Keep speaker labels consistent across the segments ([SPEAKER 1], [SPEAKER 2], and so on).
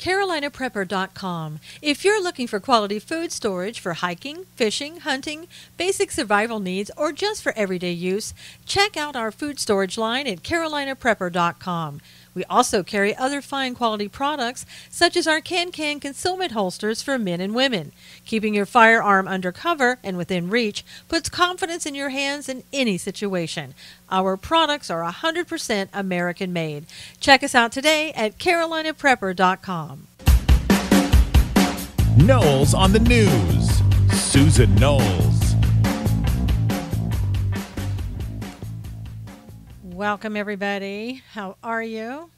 [SPEAKER 1] CarolinaPrepper.com. If you're looking for quality food storage for hiking, fishing, hunting, basic survival needs, or just for everyday use, check out our food storage line at CarolinaPrepper.com. We also carry other fine quality products, such as our can-can concealment holsters for men and women. Keeping your firearm under cover and within reach puts confidence in your hands in any situation. Our products are 100% American-made. Check us out today at CarolinaPrepper.com.
[SPEAKER 2] Knowles on the news. Susan Knowles.
[SPEAKER 1] Welcome, everybody. How are you?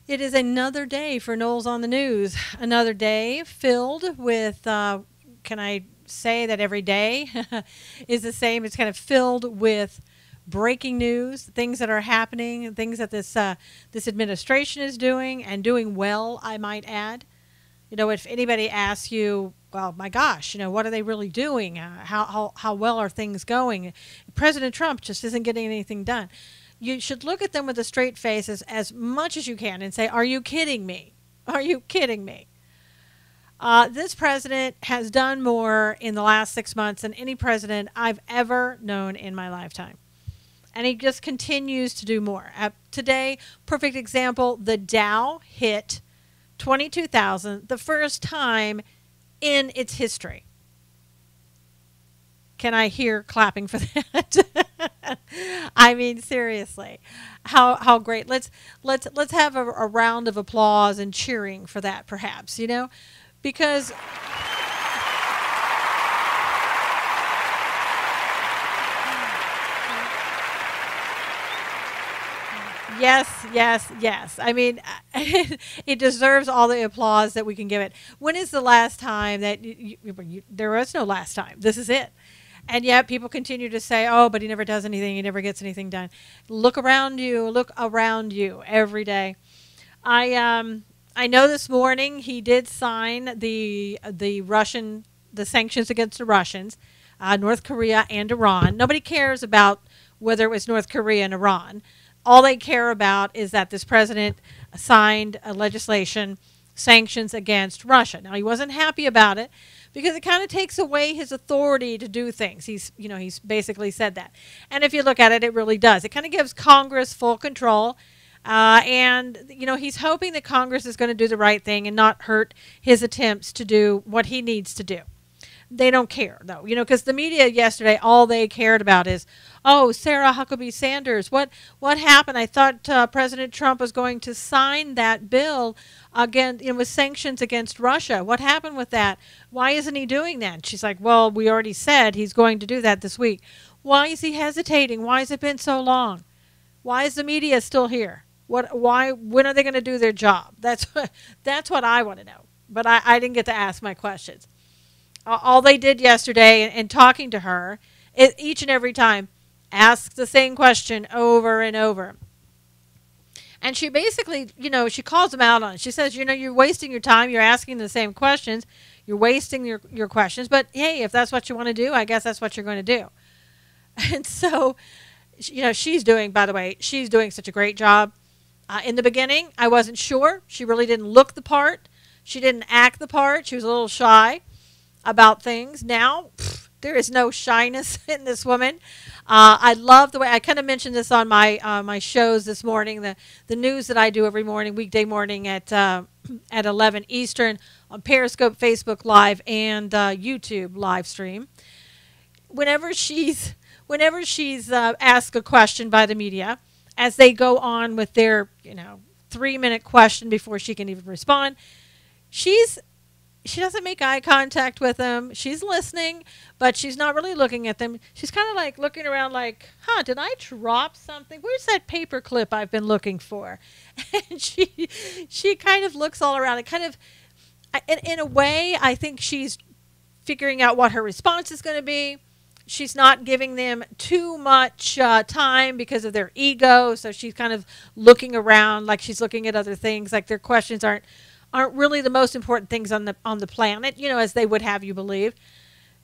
[SPEAKER 1] It is another day for Knowles on the News. Another day filled with, can I say that every day is the same? It's kind of filled with breaking news, things that are happening, things that this administration is doing, and doing well, I might add. You know, if anybody asks you, well, my gosh, you know, what are they really doing? How well are things going? President Trump just isn't getting anything done. You should look at them with a straight face as much as you can and say, are you kidding me? Are you kidding me? This president has done more in the last 6 months than any president I've ever known in my lifetime. And he just continues to do more. Today, perfect example, the Dow hit 22,000, the first time in its history. Can I hear clapping for that? I mean, seriously, how great! Let's have a round of applause and cheering for that, perhaps. You know, because yes. I mean, it deserves all the applause that we can give it. When is the last time that there was no last time? This is it. And yet people continue to say, oh, but he never does anything. He never gets anything done. Look around you every day. I know this morning he did sign the sanctions against the Russians, North Korea and Iran. Nobody cares about whether it was North Korea and Iran. All they care about is that this president signed a legislation, sanctions against Russia. Now, he wasn't happy about it because it kind of takes away his authority to do things. He's basically said that. And if you look at it, it really does. It kind of gives Congress full control. And, you know, he's hoping that Congress is going to do the right thing and not hurt his attempts to do what he needs to do. They don't care, though, you know, because the media yesterday, all they cared about is, oh, Sarah Huckabee Sanders, what happened? I thought President Trump was going to sign that bill again, you know, with sanctions against Russia. What happened with that? Why isn't he doing that? And she's like, well, we already said he's going to do that this week. Why is he hesitating? Why has it been so long? Why is the media still here? When are they going to do their job? That's what I want to know. But I didn't get to ask my questions. All they did yesterday in talking to her, each and every time, asked the same question over and over. And she basically, you know, she calls them out on it. She says, you know, you're wasting your time. You're asking the same questions. You're wasting your questions. But, hey, if that's what you want to do, I guess that's what you're going to do. And so, you know, by the way, she's doing such a great job. In the beginning, I wasn't sure. She really didn't look the part. She didn't act the part. She was a little shy about things. Now, there is no shyness in this woman. I love the way, I kind of mentioned this on my shows this morning, the news that I do every morning, weekday morning at 11 Eastern on Periscope, Facebook Live, and YouTube live stream. Whenever she's asked a question by the media, as they go on with their 3-minute question before she can even respond, she doesn't make eye contact with them. She's listening, but she's not really looking at them. She's kind of like looking around like, did I drop something? Where's that paper clip I've been looking for? And she kind of looks all around. It kind of, in a way, I think she's figuring out what her response is going to be. She's not giving them too much time because of their ego. So she's kind of looking around like she's looking at other things, like their questions aren't really the most important things on the planet, as they would have you believe.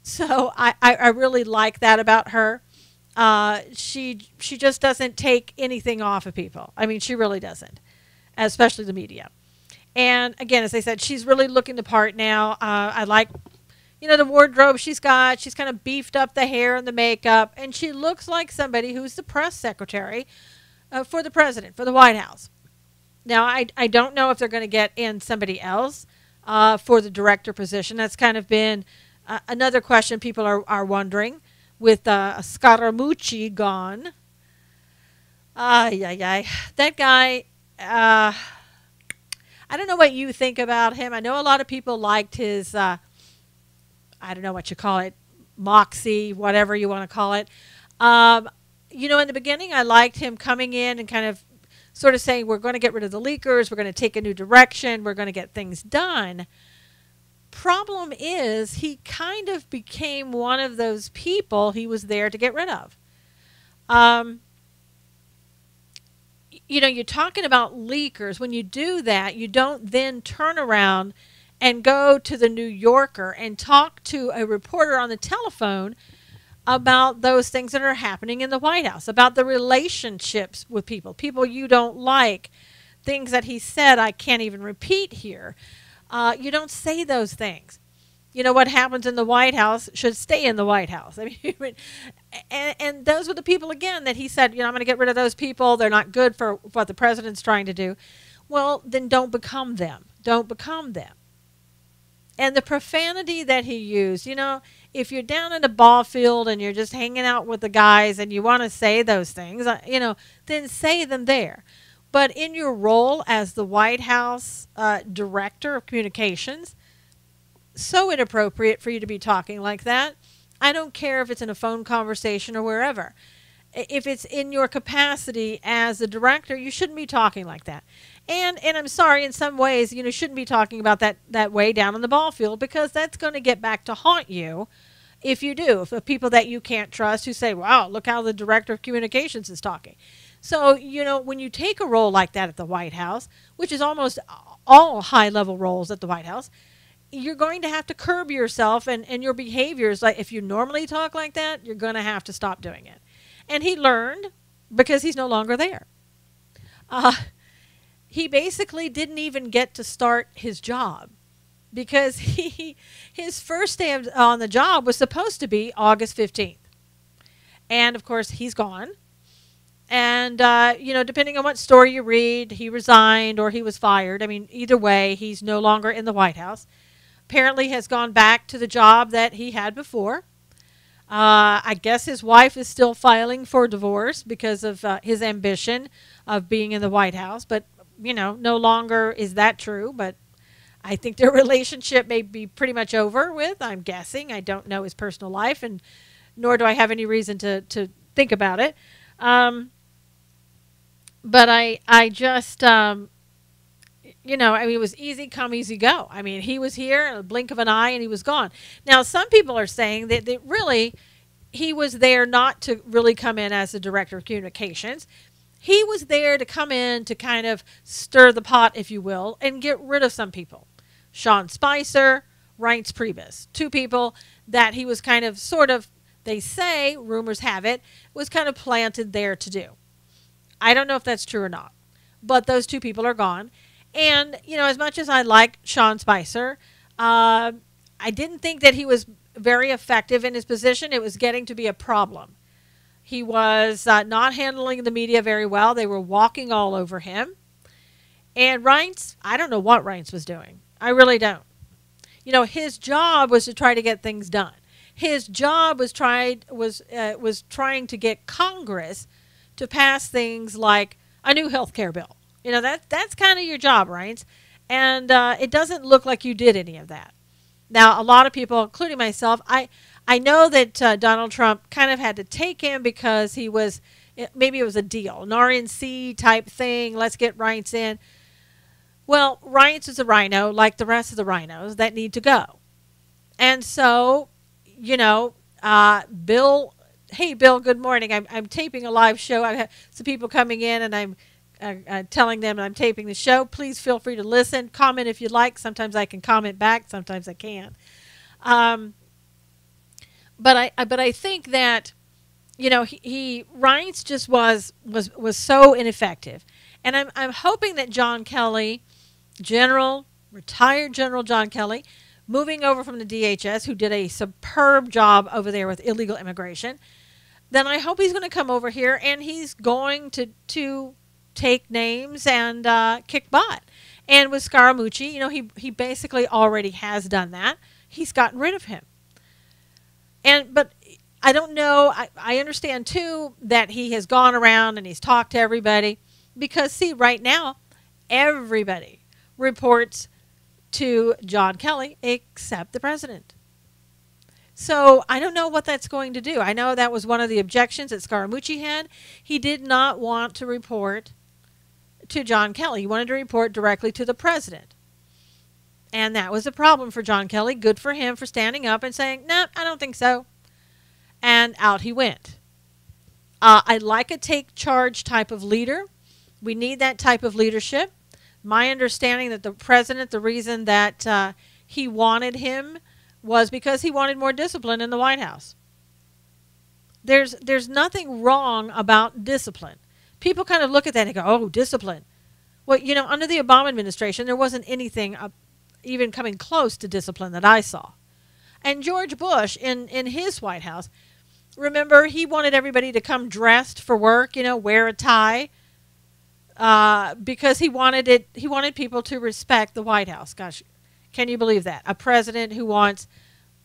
[SPEAKER 1] So I really like that about her. She just doesn't take anything off of people. I mean, she really doesn't. especially the media. And again, as I said, she's really looking the part now. I like, the wardrobe she's got. She's kind of beefed up the hair and the makeup, and she looks like somebody who's the press secretary for the president, for the White House. Now, I don't know if they're going to get in somebody else for the director position. That's kind of been another question people are wondering with Scaramucci gone. That guy, I don't know what you think about him. I know a lot of people liked his, I don't know what you call it, moxie, whatever you want to call it. In the beginning, I liked him coming in and kind of sort of saying, we're going to get rid of the leakers, we're going to take a new direction, we're going to get things done. Problem is, he kind of became one of those people he was there to get rid of. You're talking about leakers. When you do that, you don't then turn around and go to the New Yorker and talk to a reporter on the telephone about those things that are happening in the White House, about the relationships with people you don't like, things that he said I can't even repeat here. You don't say those things. What happens in the White House should stay in the White House. I mean, and those were the people, again, that he said, I'm going to get rid of those people. They're not good for what the president's trying to do. Well, then don't become them. Don't become them. And the profanity that he used, if you're down at a ball field and you're just hanging out with the guys and you want to say those things, then say them there. But in your role as the White House director of communications, so inappropriate for you to be talking like that. I don't care if it's in a phone conversation or wherever. If it's in your capacity as the director, you shouldn't be talking like that. And I'm sorry, in some ways, shouldn't be talking about that way down on the ball field, because that's going to get back to haunt you if you do. For people that you can't trust who say, wow, look how the director of communications is talking. So, when you take a role like that at the White House, which is almost all high-level roles at the White House, you're going to have to curb yourself and your behaviors. Like if you normally talk like that, you're going to have to stop doing it. And he learned because he's no longer there. He basically didn't even get to start his job because his first day on the job was supposed to be August 15th. And, of course, he's gone. And, depending on what story you read, he resigned or he was fired. I mean, either way, he's no longer in the White House. Apparently has gone back to the job that he had before. I guess his wife is still filing for divorce because of his ambition of being in the White House. But, no longer is that true. But I think their relationship may be pretty much over with, I'm guessing. I don't know his personal life, and nor do I have any reason to think about it. But I just, it was easy come, easy go. I mean, he was here in a blink of an eye and he was gone. Now, some people are saying that really he was there not to really come in as the director of communications. He was there to come in to kind of stir the pot, if you will, and get rid of some people. Sean Spicer, Reince Priebus, two people that he was kind of sort of, they say, rumors have it, was kind of planted there to do. I don't know if that's true or not, but those two people are gone. And, as much as I like Sean Spicer, I didn't think that he was very effective in his position. It was getting to be a problem. He was not handling the media very well. They were walking all over him. And Reince, I don't know what Reince was doing. I really don't. His job was to try to get things done. His job was trying to get Congress to pass things like a new health care bill. That's kind of your job, Reince. And it doesn't look like you did any of that. Now, a lot of people, including myself, I know that Donald Trump kind of had to take him because maybe it was a deal, an RNC type thing. Let's get Reince in. Well, Reince is a rhino like the rest of the rhinos that need to go. And so, Bill, hey, Bill, good morning. I'm taping a live show. I have some people coming in and I'm telling them I'm taping the show. Please feel free to listen. Comment if you'd like. Sometimes I can comment back. Sometimes I can't. But I think that, Reince just was so ineffective. And I'm hoping that John Kelly, retired General John Kelly, moving over from the DHS, who did a superb job over there with illegal immigration, then I hope he's going to come over here and he's going to take names and kick butt. And with Scaramucci, he basically already has done that. He's gotten rid of him. But I don't know. I understand, too, that he has gone around and he's talked to everybody. Because, see, right now, everybody reports to John Kelly except the president. So I don't know what that's going to do. I know that was one of the objections that Scaramucci had. He did not want to report to John Kelly. He wanted to report directly to the president. And that was a problem for John Kelly. Good for him for standing up and saying, no, I don't think so. And out he went. I like a take charge type of leader. We need that type of leadership. My understanding that the president, the reason that he wanted him was because he wanted more discipline in the White House. There's nothing wrong about discipline. People kind of look at that and go, oh, discipline. Well, under the Obama administration, there wasn't anything even coming close to discipline that I saw. And George Bush in his White House, remember, he wanted everybody to come dressed for work, wear a tie, because he wanted people to respect the White House. Gosh, can you believe that? A president who wants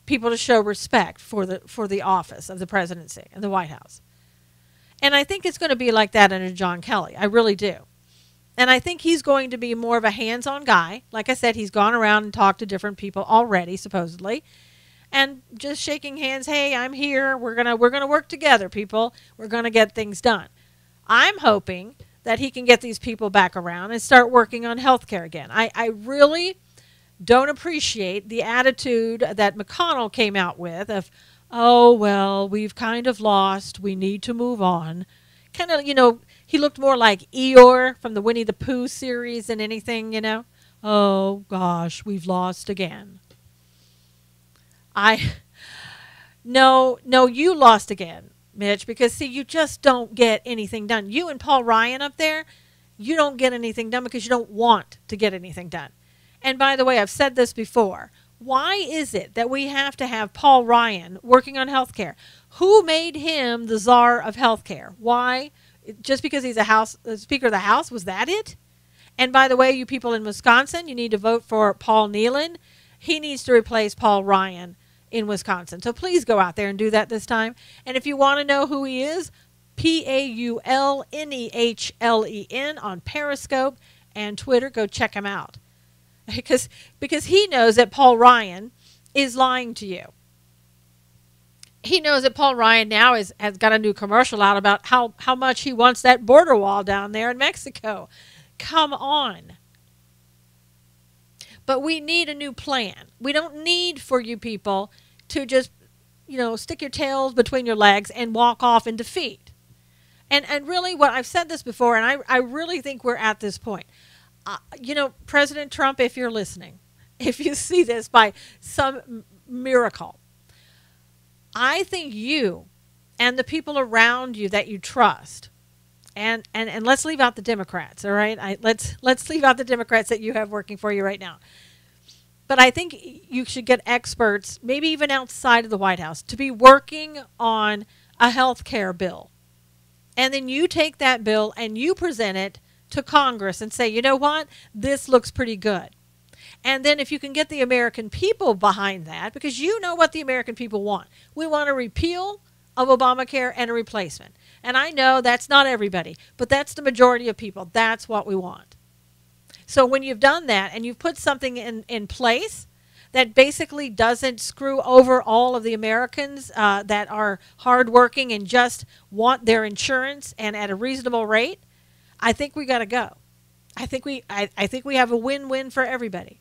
[SPEAKER 1] people to show respect for the office of the presidency and the White House. And I think it's going to be like that under John Kelly. I really do. And I think he's going to be more of a hands-on guy. Like I said, he's gone around and talked to different people already, supposedly. And just shaking hands, hey, I'm here. We're gonna work together, people. We're going to get things done. I'm hoping that he can get these people back around and start working on health care again. I really don't appreciate the attitude that McConnell came out with of, oh, well, we've kind of lost. We need to move on. Kind of, he looked more like Eeyore from the Winnie the Pooh series than anything, Oh, gosh, we've lost again. No, you lost again, Mitch, because, see, you just don't get anything done. You and Paul Ryan up there, you don't get anything done because you don't want to get anything done. And by the way, I've said this before. Why is it that we have to have Paul Ryan working on health care? Who made him the czar of health care? Why? Just because he's a Speaker of the House? Was that it? And by the way, you people in Wisconsin, you need to vote for Paul Nealon. He needs to replace Paul Ryan in Wisconsin. So please go out there and do that this time. And if you want to know who he is, PaulNehlen on Periscope and Twitter, go check him out. Because he knows that Paul Ryan is lying to you. He knows that Paul Ryan now has got a new commercial out about how much he wants that border wall down there in Mexico. Come on. But we need a new plan. We don't need for you people to just, stick your tails between your legs and walk off in defeat. And really, what I've said this before, and I really think we're at this point. President Trump, if you're listening, if you see this by some miracle, I think you and the people around you that you trust, and let's leave out the Democrats, all right? Let's leave out the Democrats that you have working for you right now. But I think you should get experts, maybe even outside of the White House, to be working on a health care bill. And then you take that bill and you present it to Congress and say, you know what, this looks pretty good. And then if you can get the American people behind that, because you know what the American people want. We want a repeal of Obamacare and a replacement. And I know that's not everybody, but that's the majority of people. That's what we want. So when you've done that and you've put something in place that basically doesn't screw over all of the Americans that are hardworking and just want their insurance and at a reasonable rate, I think we got to go. I think we have a win-win for everybody.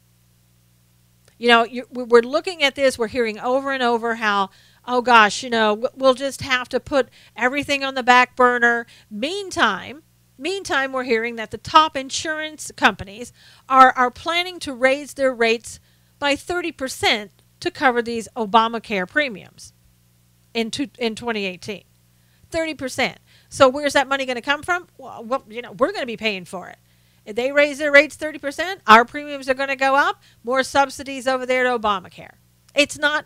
[SPEAKER 1] We're looking at this. We're hearing over and over how, oh gosh, we'll just have to put everything on the back burner. Meantime, we're hearing that the top insurance companies are planning to raise their rates by 30% to cover these Obamacare premiums in 2018. 30%. So where's that money going to come from? Well, we're going to be paying for it. If they raise their rates 30%, our premiums are going to go up. More subsidies over there to Obamacare. It's not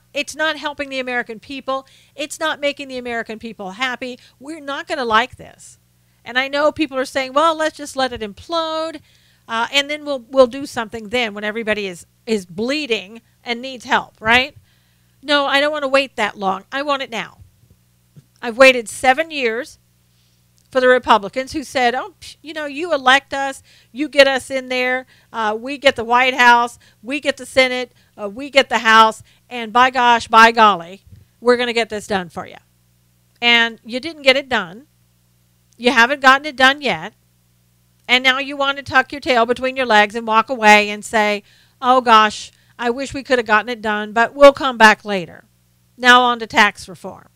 [SPEAKER 1] helping the American people. It's not making the American people happy. We're not going to like this. And I know people are saying, well, let's just let it implode, and then we'll do something then when everybody is bleeding and needs help, right? No, I don't want to wait that long. I want it now. I've waited 7 years for the Republicans who said, oh, you elect us, you get us in there, we get the White House, we get the Senate, we get the House, and by gosh, by golly, we're going to get this done for you. And you didn't get it done. You haven't gotten it done yet. And now you want to tuck your tail between your legs and walk away and say, oh gosh, I wish we could have gotten it done, but we'll come back later. Now on to tax reform.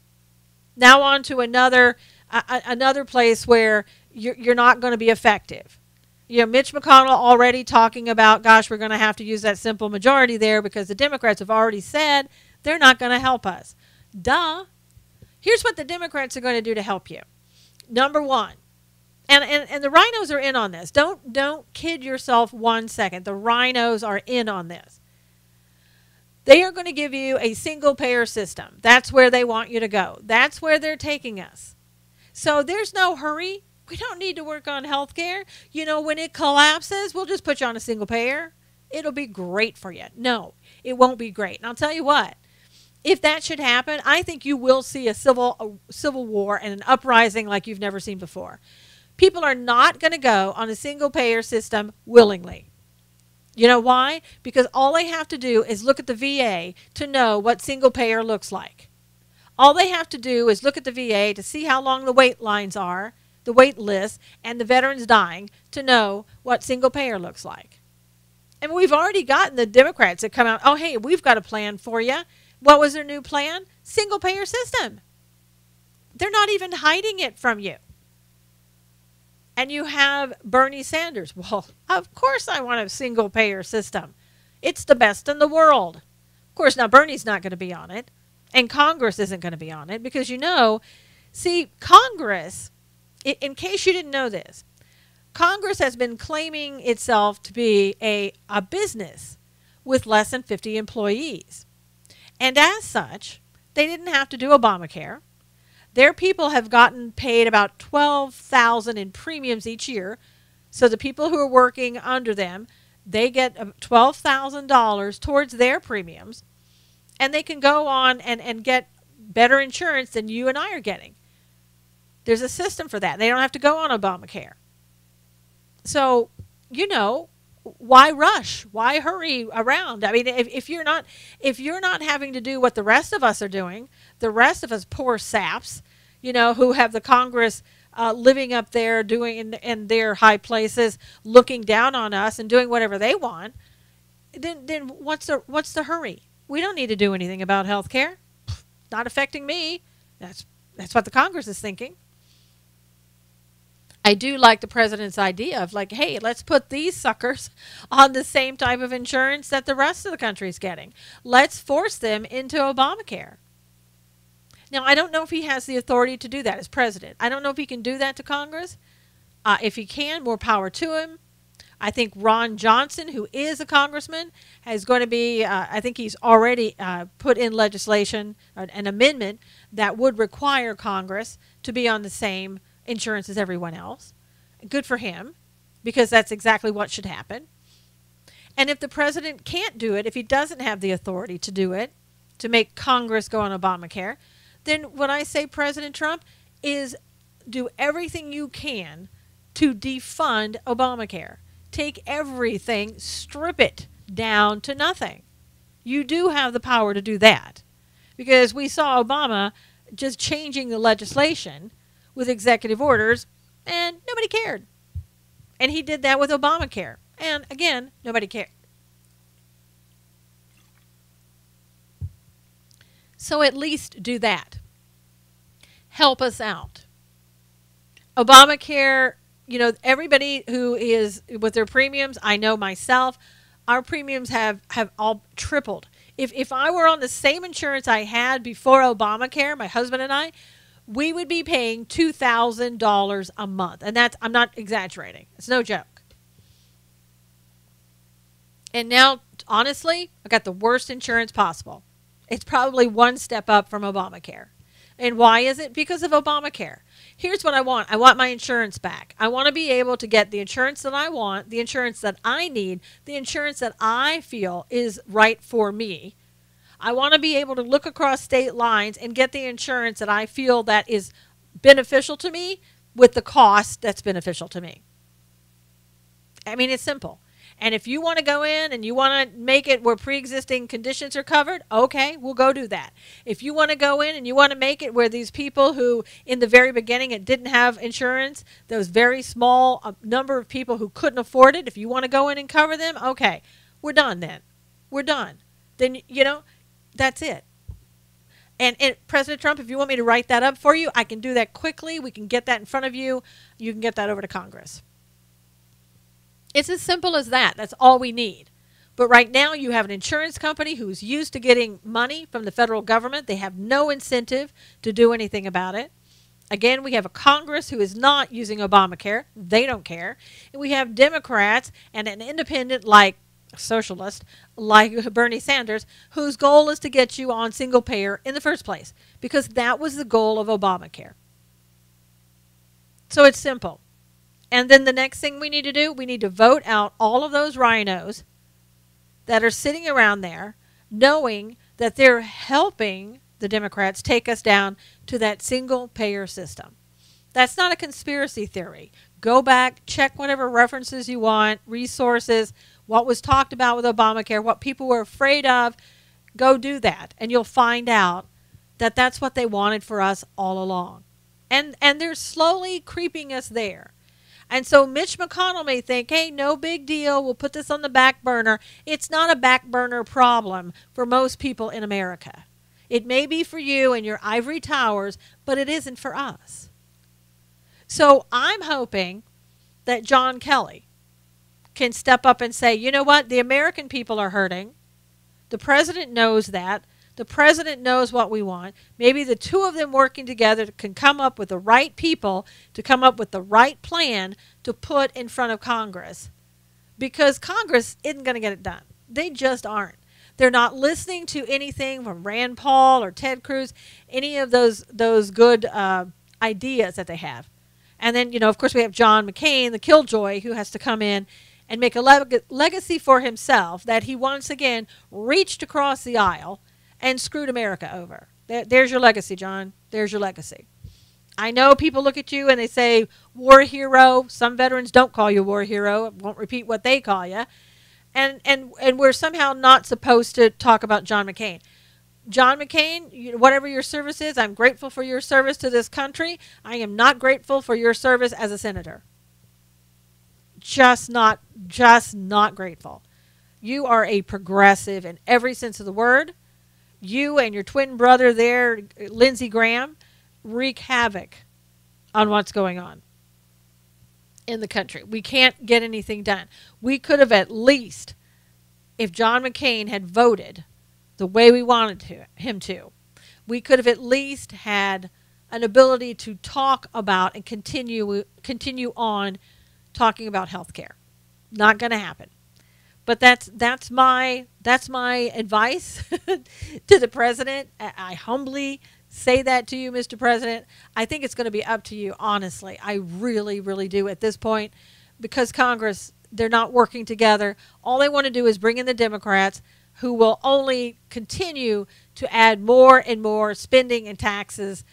[SPEAKER 1] Now on to another place where you're not going to be effective. Mitch McConnell already talking about, gosh, we're going to have to use that simple majority there because the Democrats have already said they're not going to help us. Duh. Here's what the Democrats are going to do to help you. Number one, and the rhinos are in on this. Don't kid yourself 1 second. The rhinos are in on this. They are going to give you a single payer system. That's where they want you to go. That's where they're taking us. So there's no hurry. We don't need to work on health care. When it collapses, we'll just put you on a single payer. It'll be great for you. No, it won't be great. And I'll tell you what, if that should happen, I think you will see a civil war and an uprising like you've never seen before. People are not going to go on a single payer system willingly. You know why? Because all they have to do is look at the VA to know what single payer looks like. All they have to do is look at the VA to see how long the wait lines are, the wait list, and the veterans dying to know what single payer looks like. And we've already gotten the Democrats that come out, oh, hey, we've got a plan for you. What was their new plan? Single payer system. They're not even hiding it from you. And you have Bernie Sanders. Well, of course I want a single payer system. It's the best in the world. Of course, now Bernie's not going to be on it. And Congress isn't going to be on it because, see, Congress, in case you didn't know this, Congress has been claiming itself to be a business with less than 50 employees. And as such, they didn't have to do Obamacare. Their people have gotten paid about $12,000 in premiums each year. So the people who are working under them, they get $12,000 towards their premiums. And they can go on and get better insurance than you and I are getting. There's a system for that. They don't have to go on Obamacare. So, why rush? Why hurry around? I mean, if you're not having to do what the rest of us are doing, the rest of us poor saps, who have the Congress living up there doing in their high places, looking down on us and doing whatever they want, then what's the hurry? We don't need to do anything about health care. Not affecting me. That's what the Congress is thinking. I do like the president's idea of hey, let's put these suckers on the same type of insurance that the rest of the country is getting. Let's force them into Obamacare. Now, I don't know if he has the authority to do that as president. I don't know if he can do that to Congress. If he can, more power to him. I think Ron Johnson, who is a congressman, is going to be, I think he's already put in legislation, an amendment that would require Congress to be on the same insurance as everyone else. Good for him, because that's exactly what should happen. And if the president can't do it, if he doesn't have the authority to do it, to make Congress go on Obamacare, then what I say, President Trump, is do everything you can to defund Obamacare. Take everything, strip it down to nothing. You do have the power to do that, because we saw Obama just changing the legislation with executive orders, and nobody cared. And he did that with Obamacare, and again, nobody cared. So at least do that. Help us out. Obamacare, everybody who is with their premiums, I know myself, our premiums have all tripled. If I were on the same insurance I had before Obamacare, my husband and I, we would be paying $2,000 a month. And that's, I'm not exaggerating. It's no joke. And now, honestly, I got the worst insurance possible. It's probably one step up from Obamacare. And why is it? Because of Obamacare. Here's what I want. I want my insurance back. I want to be able to get the insurance that I want, the insurance that I need, the insurance that I feel is right for me. I want to be able to look across state lines and get the insurance that I feel that is beneficial to me with the cost that's beneficial to me. I mean, it's simple. And if you want to go in and you want to make it where pre-existing conditions are covered, okay, we'll go do that. If you want to go in and you want to make it where these people who in the very beginning it didn't have insurance, those very small number of people who couldn't afford it, if you want to go in and cover them, okay, we're done then. We're done. Then, you know, that's it. And President Trump, if you want me to write that up for you, I can do that quickly. We can get that in front of you. You can get that over to Congress. It's as simple as that. That's all we need. But right now you have an insurance company who's used to getting money from the federal government. They have no incentive to do anything about it. Again, we have a Congress who is not using Obamacare. They don't care. And we have Democrats and an independent like socialist like Bernie Sanders whose goal is to get you on single payer in the first place because that was the goal of Obamacare. So it's simple. And then the next thing we need to do, we need to vote out all of those rhinos that are sitting around there knowing that they're helping the Democrats take us down to that single-payer system. That's not a conspiracy theory. Go back, check whatever references you want, resources, what was talked about with Obamacare, what people were afraid of. Go do that, and you'll find out that that's what they wanted for us all along. And they're slowly creeping us there. And so Mitch McConnell may think, hey, no big deal. We'll put this on the back burner. It's not a back burner problem for most people in America. It may be for you and your ivory towers, but it isn't for us. So I'm hoping that John Kelly can step up and say, you know what? The American people are hurting. The president knows that. The president knows what we want. Maybe the two of them working together can come up with the right people to come up with the right plan to put in front of Congress. Because Congress isn't going to get it done. They just aren't. They're not listening to anything from Rand Paul or Ted Cruz, any of those good ideas that they have. And then, you know, of course, we have John McCain, the killjoy, who has to come in and make a legacy for himself that he once again reached across the aisle and screwed America over. There's your legacy, John. There's your legacy. I know people look at you and they say, war hero. Some veterans don't call you war hero. I won't repeat what they call you. And we're somehow not supposed to talk about John McCain. John McCain, whatever your service is, I'm grateful for your service to this country. I am not grateful for your service as a senator. Just not grateful. You are a progressive in every sense of the word. You and your twin brother there, Lindsey Graham, wreak havoc on what's going on in the country. We can't get anything done. We could have at least, if John McCain had voted the way we wanted him to, we could have at least had an ability to talk about and continue on talking about health care. Not going to happen. But that's my advice to the president. I humbly say that to you, Mr. President. I think it's going to be up to you, honestly. I really, really do at this point, because Congress, they're not working together. All they want to do is bring in the Democrats, who will only continue to add more and more spending and taxes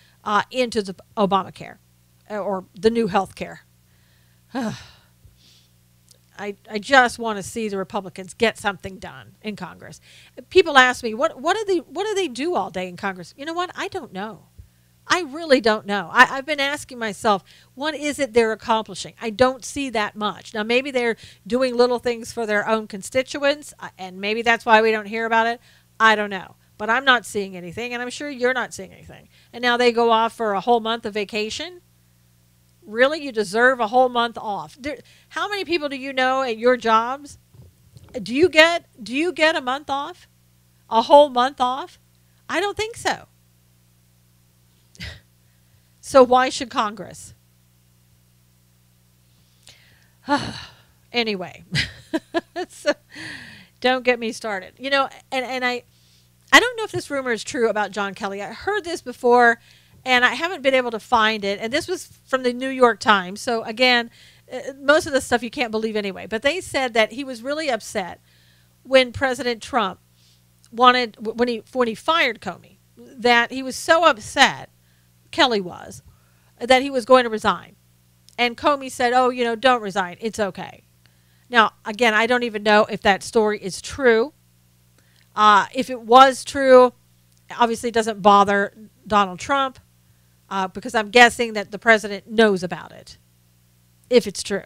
[SPEAKER 1] into the Obamacare or the new health care. I just want to see the Republicans get something done in Congress. People ask me, what do they do all day in Congress? You know what? I don't know. I really don't know. I've been asking myself, what is it they're accomplishing? I don't see that much. Now, maybe they're doing little things for their own constituents, and maybe that's why we don't hear about it. I don't know. But I'm not seeing anything, and I'm sure you're not seeing anything. And now they go off for a whole month of vacation? Really? You deserve a whole month off. How many people do you know at your jobs? Do you get a month off? A whole month off? I don't think so. So why should Congress? Anyway, so don't get me started. You know, and I don't know if this rumor is true about John Kelly. I heard this before, and I haven't been able to find it. And this was from the New York Times. So again, most of the stuff you can't believe anyway. But they said that he was really upset when President Trump when he fired Comey, that he was so upset, Kelly was, that he was going to resign. And Comey said, oh, you know, don't resign. It's okay. Now, again, I don't even know if that story is true. If it was true, obviously it doesn't bother Donald Trump because I'm guessing that the president knows about it, if it's true.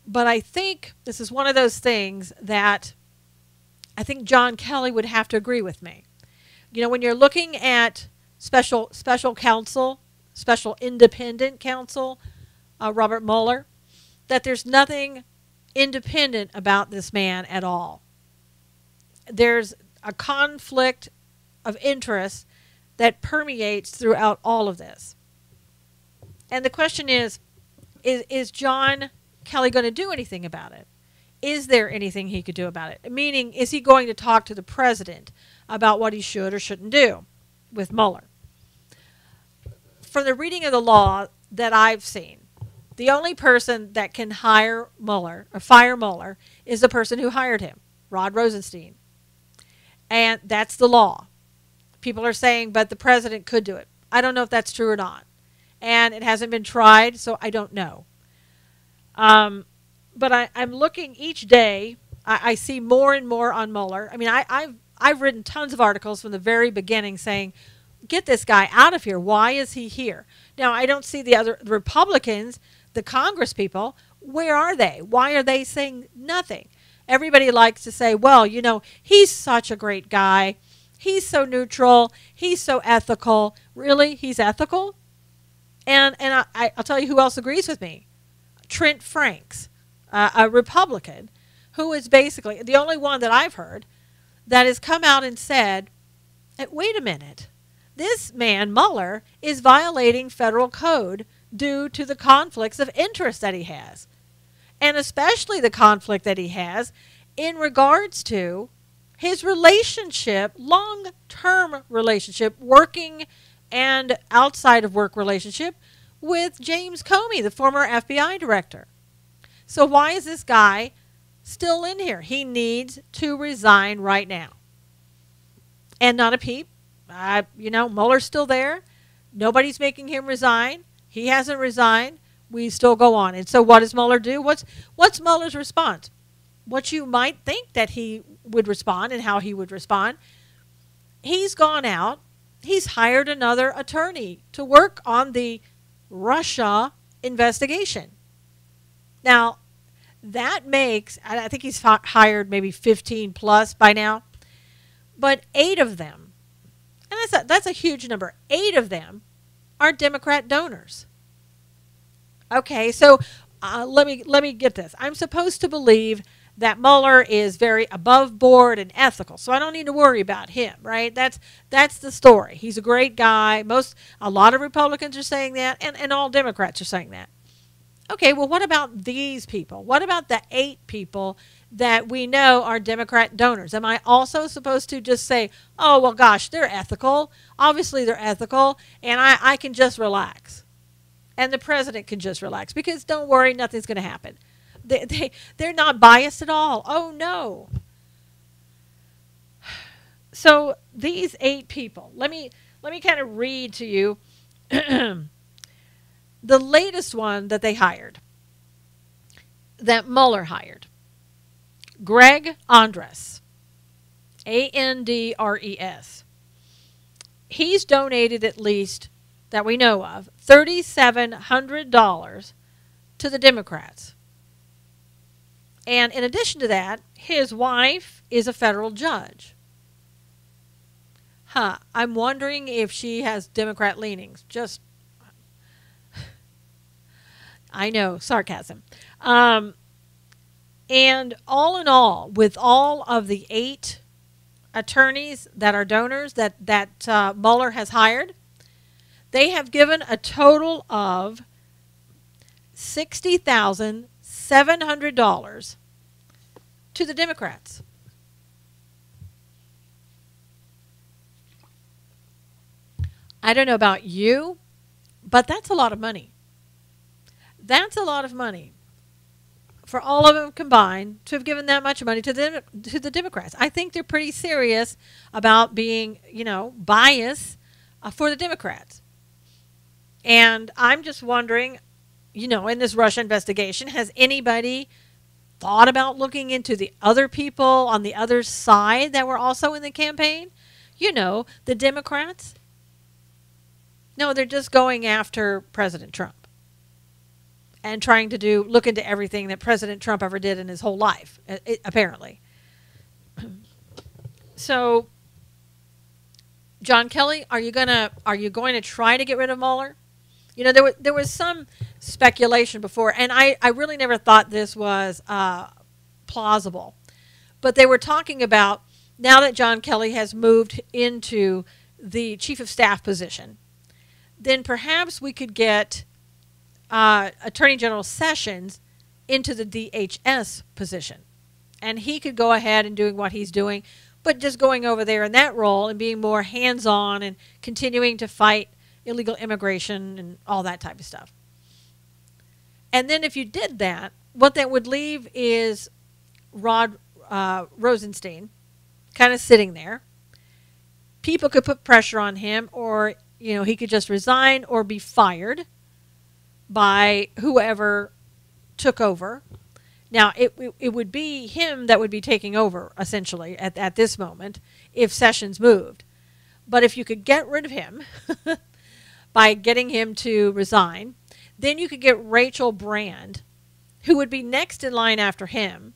[SPEAKER 1] But I think this is one of those things that I think John Kelly would have to agree with me. You know, when you're looking at special counsel, special independent counsel, Robert Mueller, that there's nothing independent about this man at all. There's a conflict of interest that permeates throughout all of this. And the question is John Kelly going to do anything about it? Is there anything he could do about it? Meaning, is he going to talk to the president about what he should or shouldn't do with Mueller? From the reading of the law that I've seen, the only person that can hire Mueller or fire Mueller is the person who hired him, Rod Rosenstein. And that's the law. People are saying, but the president could do it. I don't know if that's true or not. And it hasn't been tried, so I don't know. But I'm looking each day. I see more and more on Mueller. I mean, I've written tons of articles from the very beginning saying, get this guy out of here. Why is he here? Now, I don't see the other Republicans, the Congress people. Where are they? Why are they saying nothing? Everybody likes to say, well, you know, he's such a great guy. He's so neutral. He's so ethical. Really? He's ethical? And I'll tell you who else agrees with me. Trent Franks, a Republican, who is basically the only one that I've heard that has come out and said, wait a minute, this man, Mueller, is violating federal code due to the conflicts of interest that he has. And especially the conflict that he has in regards to his relationship, long-term relationship, working and outside of work relationship with James Comey, the former FBI director. So why is this guy still in here? He needs to resign right now. And not a peep. You know, Mueller's still there. Nobody's making him resign. He hasn't resigned. We still go on. And so what does Mueller do? What's Mueller's response? What you might think that he would respond and how he would respond. He's gone out. He's hired another attorney to work on the Russia investigation. Now, that makes, I think he's hired maybe 15 plus by now, but 8 of them, and that's a huge number, 8 of them are Democrat donors. Okay, so let me get this. I'm supposed to believe that Mueller is very above board and ethical, so I don't need to worry about him, right? That's the story. He's a great guy. A lot of Republicans are saying that, and all Democrats are saying that. Okay, well, what about these people? What about the 8 people that we know are Democrat donors? Am I also supposed to just say, oh, well, gosh, they're ethical. Obviously, they're ethical, and I can just relax. And the president can just relax because don't worry, nothing's going to happen. They're not biased at all. Oh, no. So these 8 people, let me kind of read to you the latest one that they hired, that Mueller hired. Greg Andres, Andres. He's donated at least, that we know of, $3,700 to the Democrats. And in addition to that, his wife is a federal judge. I'm wondering if she has Democrat leanings. Just, I know, sarcasm. And all in all, with all of the 8 attorneys that are donors that Mueller has hired, they have given a total of $60,700 to the Democrats. I don't know about you, but that's a lot of money. That's a lot of money for all of them combined to have given that much money to the Democrats. I think they're pretty serious about being, biased for the Democrats. And I'm just wondering, in this Russia investigation, has anybody thought about looking into the other people on the other side that were also in the campaign? The Democrats? No, they're just going after President Trump and trying to look into everything that President Trump ever did in his whole life, apparently. So, John Kelly, are you going to try to get rid of Mueller? There was some speculation before, and I really never thought this was plausible. But they were talking about, now that John Kelly has moved into the chief of staff position, then perhaps we could get Attorney General Sessions into the DHS position. And he could go ahead and doing what he's doing, but just going over there in that role and being more hands-on and continuing to fight illegal immigration and all that type of stuff. And then if you did that, what that would leave is Rod Rosenstein kind of sitting there. People could put pressure on him, or he could just resign or be fired by whoever took over. Now, it would be him that would be taking over, essentially, at this moment, if Sessions moved. But if you could get rid of him by getting him to resign, then you could get Rachel Brand, who would be next in line after him,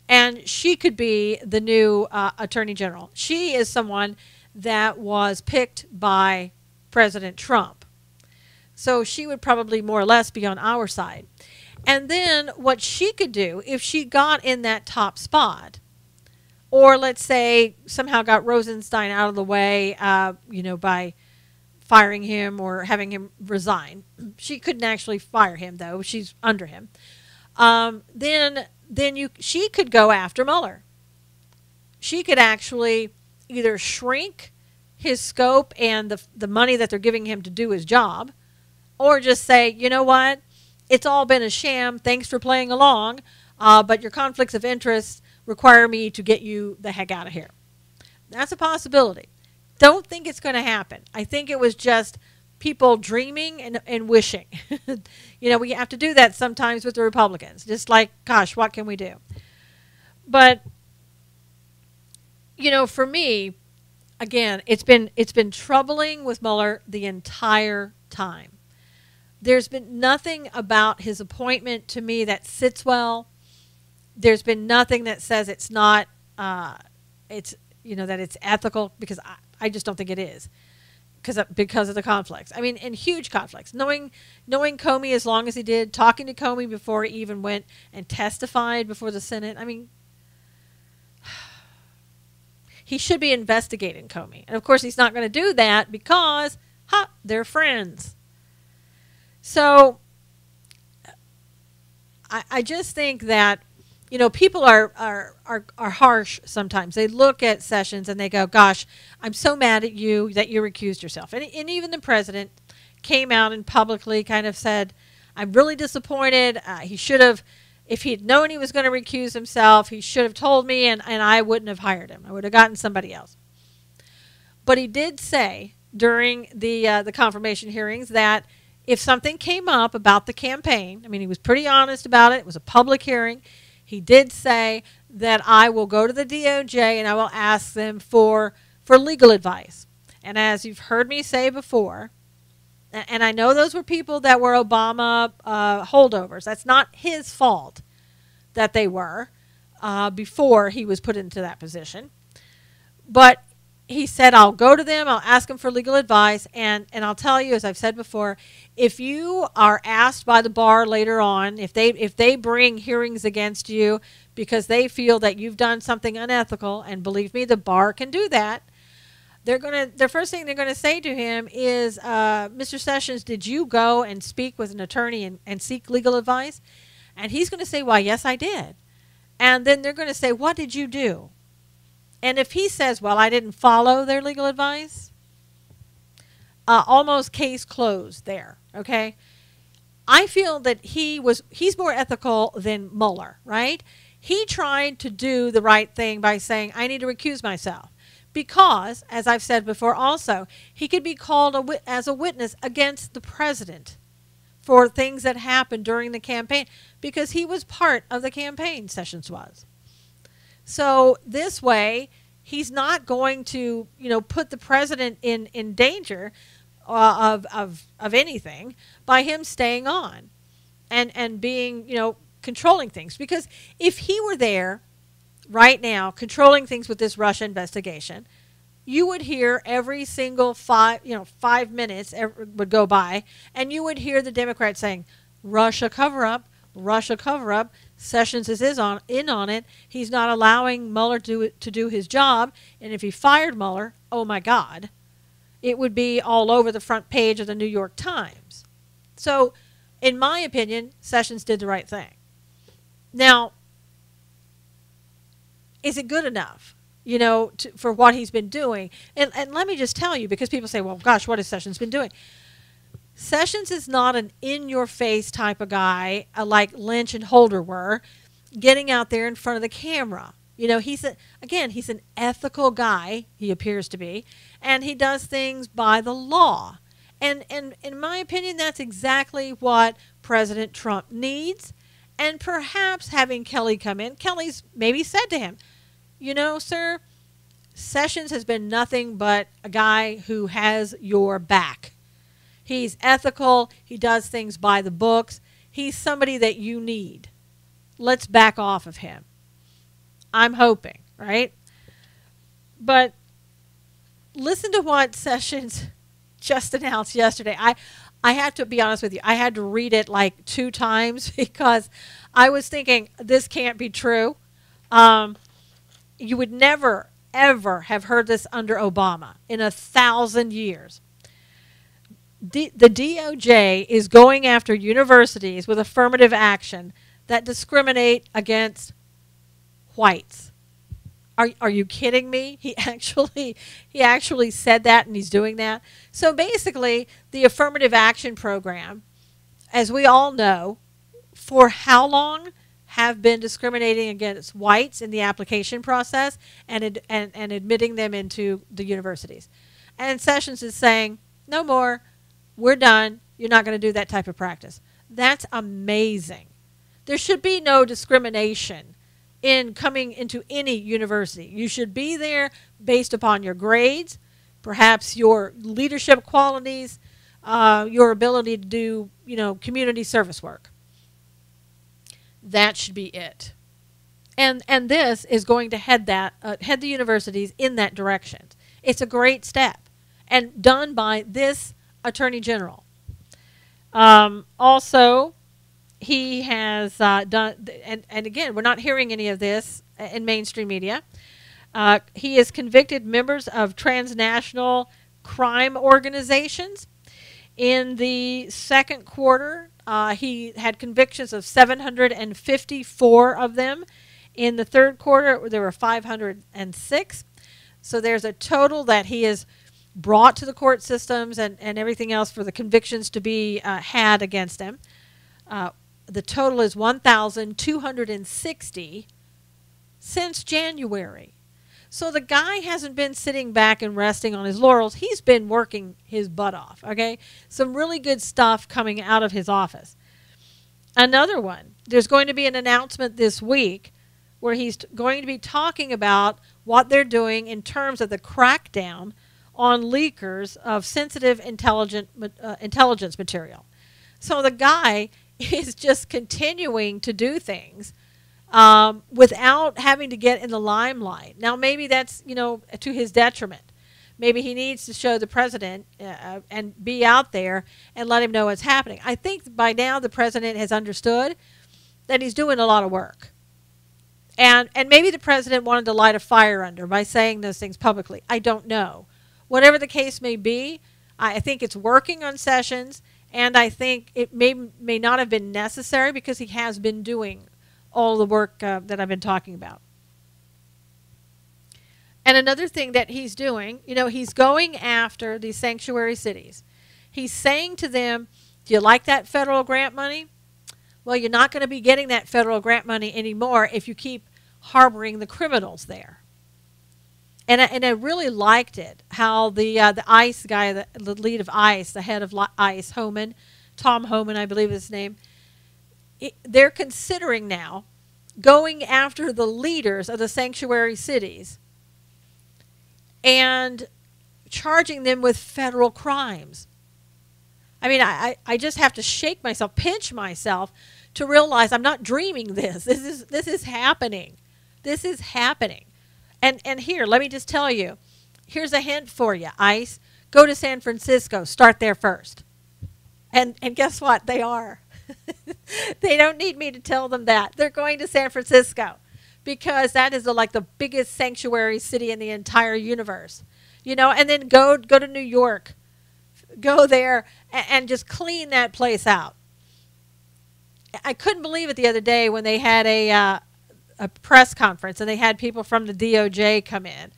[SPEAKER 1] and she could be the new Attorney General. She is someone that was picked by President Trump. So she would probably more or less be on our side. And then what she could do, if she got in that top spot, or let's say somehow got Rosenstein out of the way, by firing him or having him resign. She couldn't actually fire him, though. She's under him. She could go after Mueller. She could actually either shrink his scope and the money that they're giving him to do his job, or just say, you know what, it's all been a sham. Thanks for playing along, but your conflicts of interest require me to get you the heck out of here. That's a possibility. Don't think it's going to happen. I think it was just people dreaming and wishing. We have to do that sometimes with the Republicans. Just like, gosh, what can we do? But, for me, again, it's been troubling with Mueller the entire time. There's been nothing about his appointment to me that sits well. There's been nothing that says it's not, that it's ethical, because I just don't think it is, because of the conflicts. I mean, and huge conflicts. Knowing Comey as long as he did, talking to Comey before he even went and testified before the Senate. I mean, he should be investigating Comey. And of course, he's not going to do that because, they're friends. So I just think that, people are harsh sometimes. They look at Sessions and they go, gosh, I'm so mad at you that you recused yourself. And even the president came out and publicly kind of said, I'm really disappointed. He should have, if he'd known he was going to recuse himself, he should have told me, and I wouldn't have hired him. I would have gotten somebody else. But he did say during the confirmation hearings that if something came up about the campaign, I mean, he was pretty honest about it. It was a public hearing. He did say that I will go to the DOJ and I will ask them for legal advice. And as you've heard me say before, and I know those were people that were Obama holdovers. That's not his fault that they were before he was put into that position. But he said, I'll go to them, I'll ask them for legal advice, and I'll tell you, as I've said before, if you are asked by the bar later on, if they bring hearings against you because they feel that you've done something unethical, and believe me, the bar can do that, the first thing they're going to say to him is, Mr. Sessions, did you go and speak with an attorney and seek legal advice? And he's going to say, why, yes, I did. And then they're going to say, what did you do? And if he says, well, I didn't follow their legal advice, almost case closed there, okay? I feel that he's more ethical than Mueller, right? He tried to do the right thing by saying, I need to recuse myself. Because, as I've said before also, he could be called as a witness against the president for things that happened during the campaign, because he was part of the campaign, Sessions was. So this way, he's not going to, put the president in danger of anything by him staying on and being, controlling things. Because if he were there right now controlling things with this Russia investigation, you would hear every single 5 minutes would go by, and you would hear the Democrats saying, Russia cover-up, Russia cover-up. Sessions is in on it. He's not allowing Mueller to do his job. And if he fired Mueller, oh my God, it would be all over the front page of the New York Times. So, in my opinion, Sessions did the right thing. Now, is it good enough, for what he's been doing? And let me just tell you, because people say, well, gosh, what has Sessions been doing? Sessions is not an in-your-face type of guy like Lynch and Holder were, getting out there in front of the camera. He's an ethical guy, he appears to be, and he does things by the law. And in my opinion, that's exactly what President Trump needs. And perhaps having Kelly come in, Kelly's maybe said to him, sir, Sessions has been nothing but a guy who has your back. He's ethical. He does things by the books. He's somebody that you need. Let's back off of him. I'm hoping, right? But listen to what Sessions just announced yesterday. I have to be honest with you. I had to read it like 2 times because I was thinking, this can't be true. You would never, ever have heard this under Obama in 1,000 years. The DOJ is going after universities with affirmative action that discriminate against whites. Are you kidding me? He actually said that, and he's doing that. So basically, the affirmative action program, as we all know, for how long have been discriminating against whites in the application process and admitting them into the universities. And Sessions is saying, no more. We're done. You're not going to do that type of practice. That's amazing. There should be no discrimination in coming into any university. You should be there based upon your grades, perhaps your leadership qualities, your ability to do, community service work. That should be it. And this is going to head the universities in that direction. It's a great step, and done by this Attorney General. Also, he has done, and again, we're not hearing any of this in mainstream media. He has convicted members of transnational crime organizations. In the second quarter, he had convictions of 754 of them. In the third quarter, there were 506. So there's a total that he has brought to the court systems and everything else for the convictions to be had against him. The total is 1,260 since January. So the guy hasn't been sitting back and resting on his laurels. He's been working his butt off, okay? Some really good stuff coming out of his office. Another one, there's going to be an announcement this week where he's going to be talking about what they're doing in terms of the crackdown on leakers of sensitive intelligence material. So the guy is just continuing to do things without having to get in the limelight. Now, maybe that's, to his detriment. Maybe he needs to show the president and be out there and let him know what's happening. I think by now the president has understood that he's doing a lot of work. And maybe the president wanted to light a fire under by saying those things publicly. I don't know. Whatever the case may be, I think it's working on Sessions, and I think it may not have been necessary because he has been doing all the work that I've been talking about. And another thing that he's doing, he's going after these sanctuary cities. He's saying to them, do you like that federal grant money? Well, you're not going to be getting that federal grant money anymore if you keep harboring the criminals there. And I really liked it, how the ICE guy, the lead of ICE, the head of ICE, Tom Homan, I believe is his name, they're considering now going after the leaders of the sanctuary cities and charging them with federal crimes. I mean, I just have to shake myself, pinch myself to realize I'm not dreaming this. This is happening. This is happening. And here, let me just tell you, here's a hint for you, ICE. Go to San Francisco. Start there first. And guess what? They are. They don't need me to tell them that. They're going to San Francisco because that is like the biggest sanctuary city in the entire universe. And then go to New York. Go there and just clean that place out. I couldn't believe it the other day when they had a press conference and they had people from the DOJ come in.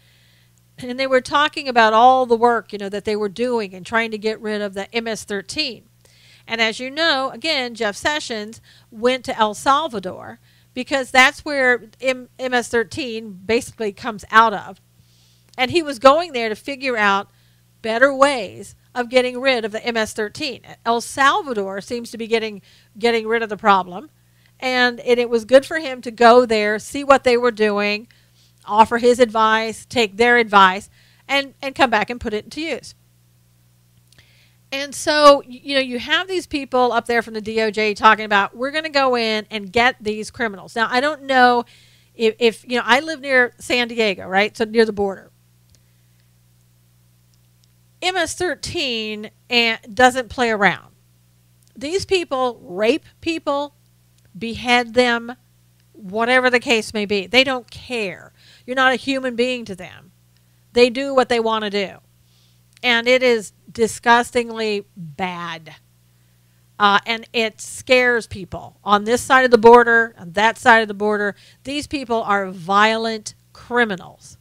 [SPEAKER 1] And they were talking about all the work, that they were doing and trying to get rid of the MS-13. And as you know, again, Jeff Sessions went to El Salvador because that's where MS-13 basically comes out of. And he was going there to figure out better ways of getting rid of the MS-13. El Salvador seems to be getting rid of the problem. And it was good for him to go there, see what they were doing, offer his advice, take their advice, and come back and put it into use. And so, you have these people up there from the DOJ talking about, we're going to go in and get these criminals. Now, I don't know if I live near San Diego, right? So near the border. MS-13 doesn't play around. These people rape people, behead them, whatever the case may be. They don't care. You're not a human being to them. They do what they want to do. And it is disgustingly bad. And it scares people. On this side of the border, on that side of the border, these people are violent criminals.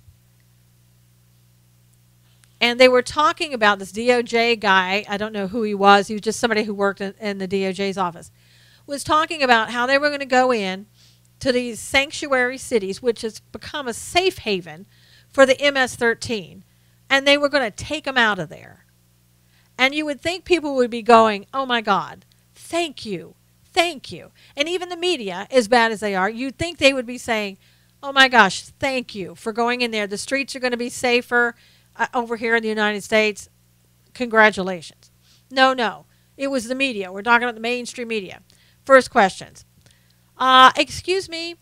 [SPEAKER 1] And they were talking about this DOJ guy. I don't know who he was. He was just somebody who worked in the DOJ's office. Was talking about how they were going to go in to these sanctuary cities, which has become a safe haven for the MS-13, and they were going to take them out of there. And you would think people would be going, oh my God, thank you, thank you. And even the media, as bad as they are, you'd think they would be saying, oh my gosh, thank you for going in there. The streets are going to be safer over here in the United States. Congratulations. No, it was the media. We're talking about the mainstream media. First questions. Excuse me,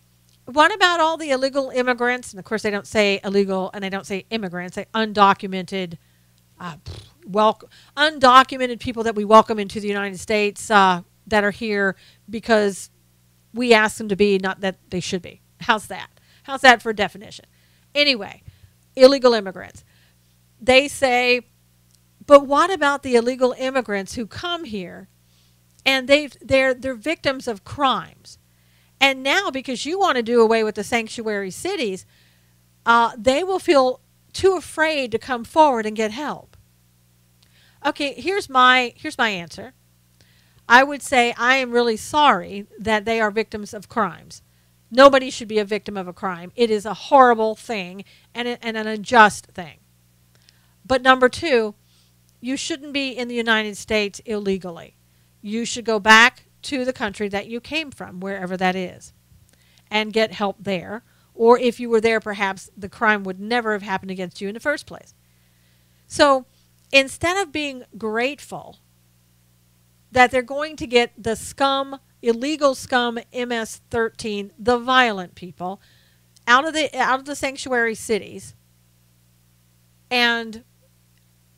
[SPEAKER 1] what about all the illegal immigrants? And of course they don't say illegal and they don't say immigrants. They undocumented, undocumented people that we welcome into the United States that are here because we ask them to be, not that they should be. How's that? How's that for definition? Anyway, illegal immigrants. They say, but what about the illegal immigrants who come here and they're victims of crimes? And now, because you want to do away with the sanctuary cities, they will feel too afraid to come forward and get help. Okay, here's my answer. I would say I am really sorry that they are victims of crimes. Nobody should be a victim of a crime. It is a horrible thing and an unjust thing. But number two, you shouldn't be in the United States illegally. You should go back to the country that you came from, wherever that is, and get help there. Or if you were there, perhaps the crime would never have happened against you in the first place. So instead of being grateful that they're going to get the scum, illegal scum MS-13, the violent people, out of the sanctuary cities, and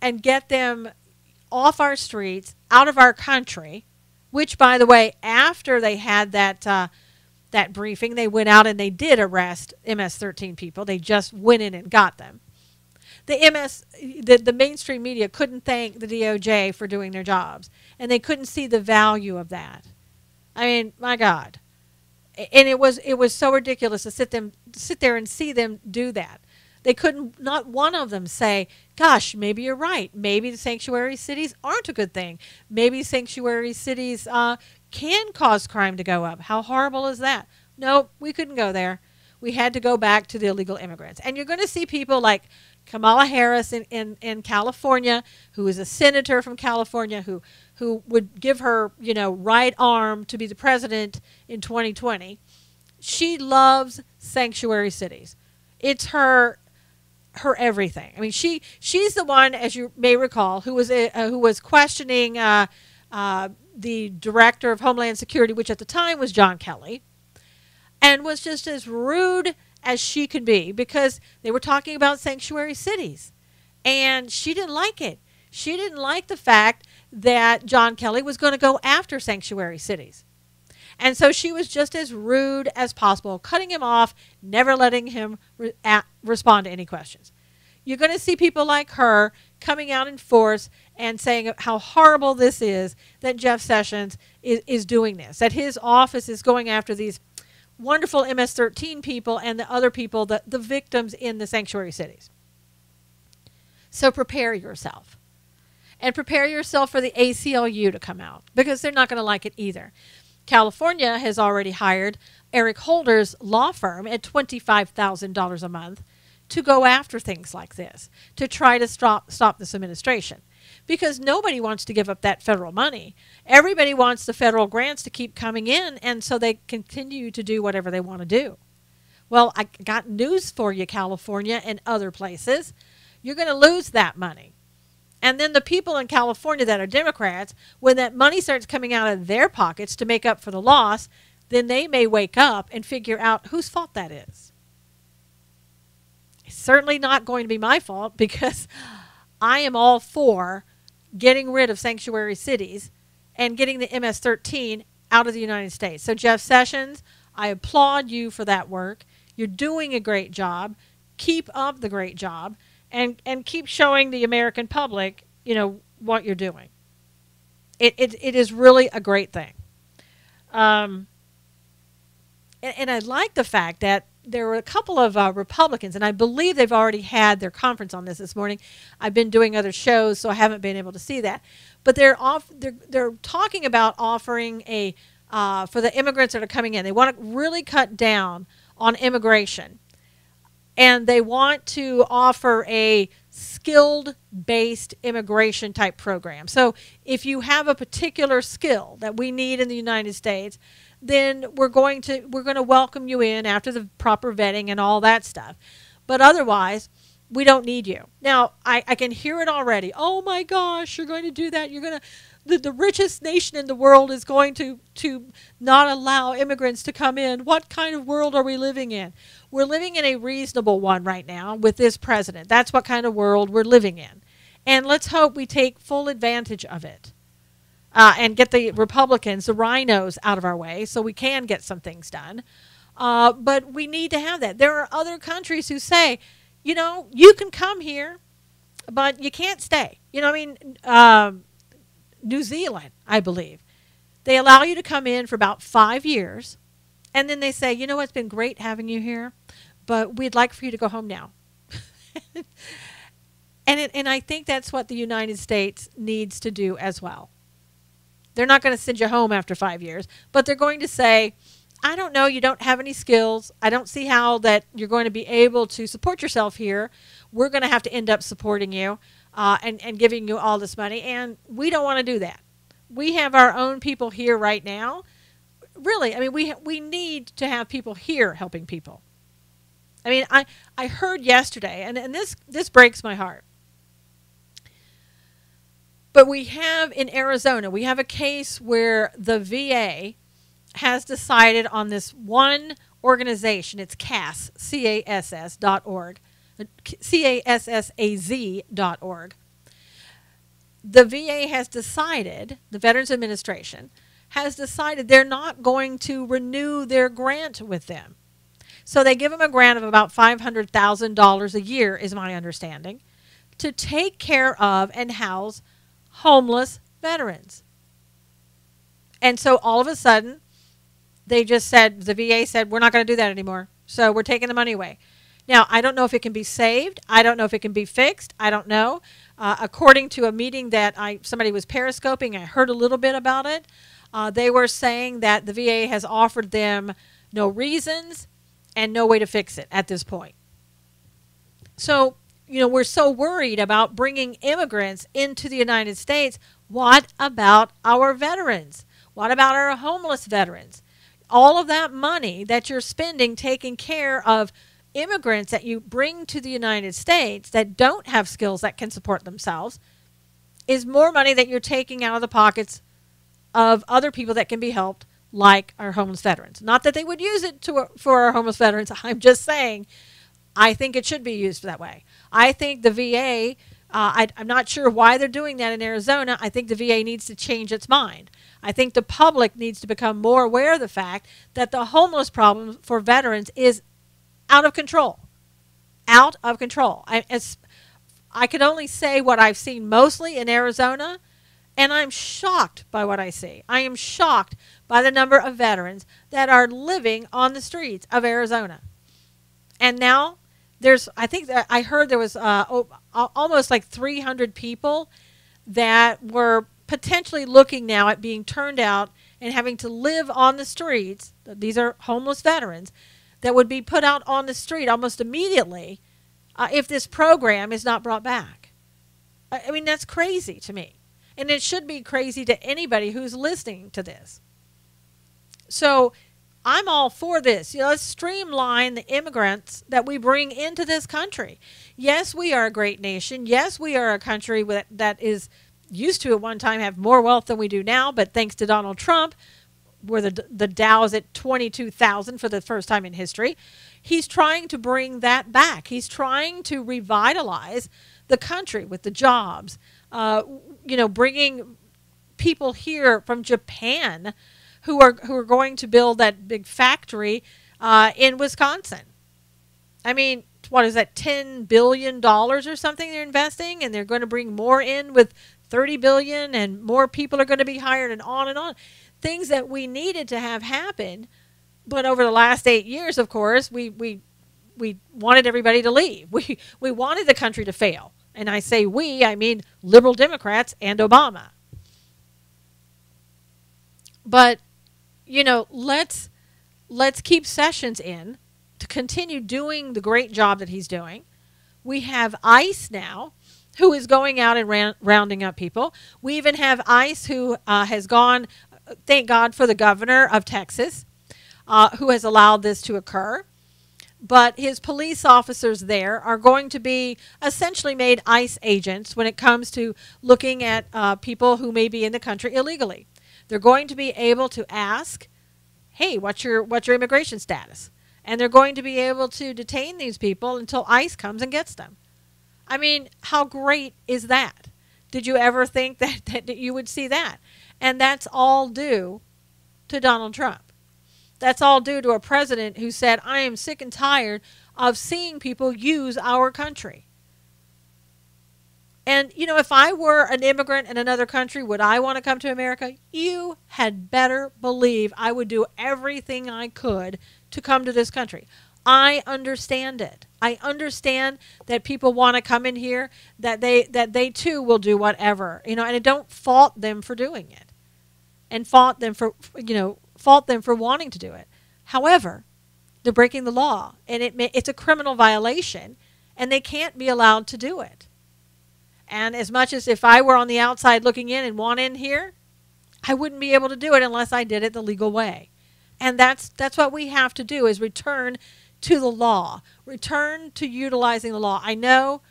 [SPEAKER 1] and get them off our streets, out of our country, which, by the way, after they had that briefing, they went out and they did arrest MS-13 people. They just went in and got them. The mainstream media couldn't thank the DOJ for doing their jobs, and they couldn't see the value of that. I mean, my God. And it was so ridiculous to sit there and see them do that. They couldn't, not one of them say, gosh, maybe you're right. Maybe the sanctuary cities aren't a good thing. Maybe sanctuary cities can cause crime to go up. How horrible is that? No, we couldn't go there. We had to go back to the illegal immigrants. And you're going to see people like Kamala Harris in California, who is a senator from California, who would give her, right arm to be the president in 2020. She loves sanctuary cities. It's her everything. I mean, she's the one, as you may recall, who was questioning the director of Homeland Security, which at the time was John Kelly, and was just as rude as she could be because they were talking about sanctuary cities, and she didn't like it. She didn't like the fact that John Kelly was going to go after sanctuary cities. And so she was just as rude as possible, cutting him off, never letting him respond to any questions. You're going to see people like her coming out in force and saying how horrible this is that Jeff Sessions is doing this, that his office is going after these wonderful MS-13 people and the other people, the victims in the sanctuary cities. So prepare yourself. And prepare yourself for the ACLU to come out, because they're not going to like it either. California has already hired Eric Holder's law firm at $25,000 a month to go after things like this, to try to stop this administration. Because nobody wants to give up that federal money. Everybody wants the federal grants to keep coming in, and so they continue to do whatever they want to do. Well, I got news for you, California and other places. You're going to lose that money. And then the people in California that are Democrats, when that money starts coming out of their pockets to make up for the loss, then they may wake up and figure out whose fault that is. It's certainly not going to be my fault, because I am all for getting rid of sanctuary cities and getting the MS-13 out of the United States. So Jeff Sessions, I applaud you for that work. You're doing a great job. Keep up the great job. And keep showing the American public, what you're doing. It is really a great thing. And I like the fact that there were a couple of Republicans, and I believe they've already had their conference on this morning. I've been doing other shows, so I haven't been able to see that. But they're talking about offering for the immigrants that are coming in. They want to really cut down on immigration. And they want to offer a skilled-based immigration type program. So if you have a particular skill that we need in the United States, then we're going to welcome you in after the proper vetting and all that stuff. But otherwise, we don't need you. Now, I can hear it already. Oh my gosh, you're going to do that. You're going to the richest nation in the world is going to not allow immigrants to come in. What kind of world are we living in? We're living in a reasonable one right now with this president. That's what kind of world we're living in. And let's hope we take full advantage of it and get the Republicans, the rhinos, out of our way so we can get some things done. But we need to have that. There are other countries who say, you can come here, but you can't stay. New Zealand, I believe. They allow you to come in for about 5 years, and then they say, it's been great having you here, but we'd like for you to go home now. And I think that's what the United States needs to do as well. They're not going to send you home after 5 years, but they're going to say, I don't know, you don't have any skills. I don't see how that you're going to be able to support yourself here. We're going to have to end up supporting you. And giving you all this money, and we don't want to do that. We have our own people here right now. Really, we need to have people here helping people. I heard yesterday, and this breaks my heart. But we have in Arizona, we have a case where the VA has decided on this one organization. It's CASS, CASS.org. CASSAZ.org, the VA has decided, the Veterans Administration has decided they're not going to renew their grant with them. So they give them a grant of about $500,000 a year, is my understanding, to take care of and house homeless veterans. And so all of a sudden, they just said, the VA said, we're not going to do that anymore. So we're taking the money away. Now, I don't know if it can be saved. I don't know if it can be fixed. I don't know. According to a meeting that somebody was periscoping, I heard a little bit about it. They were saying that the VA has offered them no reasons and no way to fix it at this point. So, we're so worried about bringing immigrants into the United States. What about our veterans? What about our homeless veterans? All of that money that you're spending taking care of immigrants that you bring to the United States that don't have skills that can support themselves is more money that you're taking out of the pockets of other people that can be helped, like our homeless veterans. Not that they would use it for our homeless veterans. I'm just saying I think it should be used that way. I think the VA, I'm not sure why they're doing that in Arizona. I think the VA needs to change its mind. I think the public needs to become more aware of the fact that the homeless problem for veterans is out of control. Out of control. I can only say what I've seen mostly in Arizona, and I'm shocked by what I see. I am shocked by the number of veterans that are living on the streets of Arizona. And now I think that I heard there was almost like 300 people that were potentially looking now at being turned out and having to live on the streets. These are homeless veterans that would be put out on the street almost immediately if this program is not brought back. I mean, that's crazy to me. And it should be crazy to anybody who's listening to this. So I'm all for this. Let's streamline the immigrants that we bring into this country. Yes, we are a great nation. Yes, we are a country that is used to at one time have more wealth than we do now, but thanks to Donald Trump, where the Dow is at 22,000 for the first time in history. He's trying to bring that back. He's trying to revitalize the country with the jobs, bringing people here from Japan who are going to build that big factory in Wisconsin. I mean, what is that, $10 billion or something they're investing, and they're going to bring more in with $30 billion, and more people are going to be hired, and on and on. Things that we needed to have happen, but over the last 8 years, of course, we wanted everybody to leave. We wanted the country to fail. And I say we, I mean liberal Democrats and Obama. But, let's keep Sessions in to continue doing the great job that he's doing. We have ICE now, who is going out and rounding up people. We even have ICE who has gone, thank God for the governor of Texas, who has allowed this to occur. But his police officers there are going to be essentially made ICE agents when it comes to looking at people who may be in the country illegally. They're going to be able to ask, hey, what's your immigration status? And they're going to be able to detain these people until ICE comes and gets them. I mean, how great is that? Did you ever think that you would see that? And that's all due to Donald Trump. That's all due to a president who said, I am sick and tired of seeing people use our country. And, if I were an immigrant in another country, would I want to come to America? You had better believe I would do everything I could to come to this country. I understand it. I understand that people want to come in here, that they too will do whatever, and I don't fault them for doing it, and fault them for wanting to do it. However, they're breaking the law, and it's a criminal violation, and they can't be allowed to do it. And as much as if I were on the outside looking in and want in here, I wouldn't be able to do it unless I did it the legal way. And that's what we have to do, is return to the law, return to utilizing the law. I know